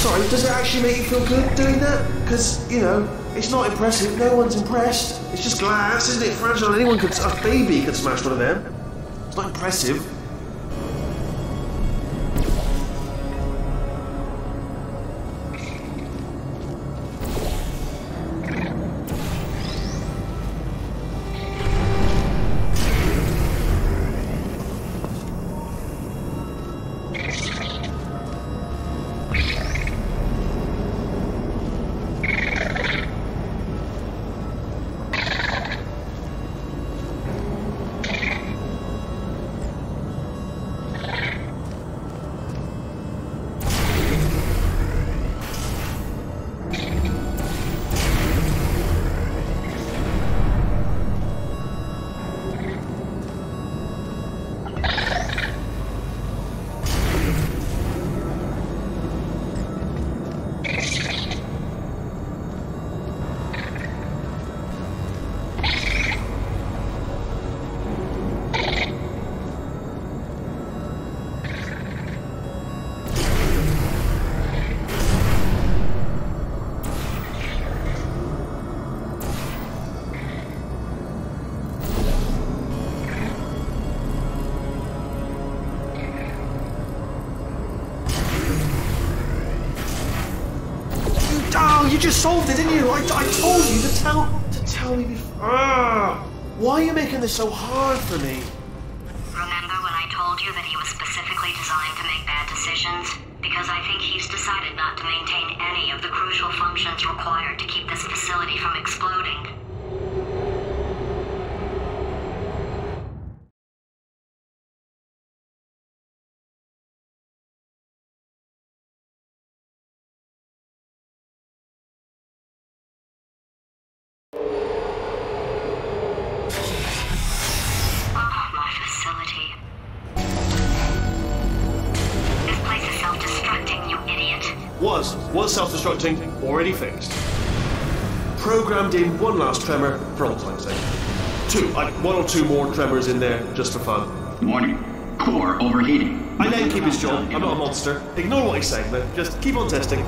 Sorry, does it actually make you feel good doing that? Because, you know, it's not impressive. No one's impressed. It's just glass, isn't it? Fragile. Anyone could, a baby could smash one of them. It's not impressive. you just solved it, didn't you? I told you to tell me before. Why are you making this so hard for me? Remember when I told you that he was specifically designed to make bad decisions? Because I think he's decided not to maintain any of the crucial functions required to keep this facility from exploding. My facility. This place is self-destructing, you idiot. Was self-destructing, already fixed. Programmed in one last tremor for old time's sake. One or two more tremors in there, just for fun. Warning. Core overheating. I let him keep his job. I'm not a monster. Ignore what he's saying, man. Just keep on testing.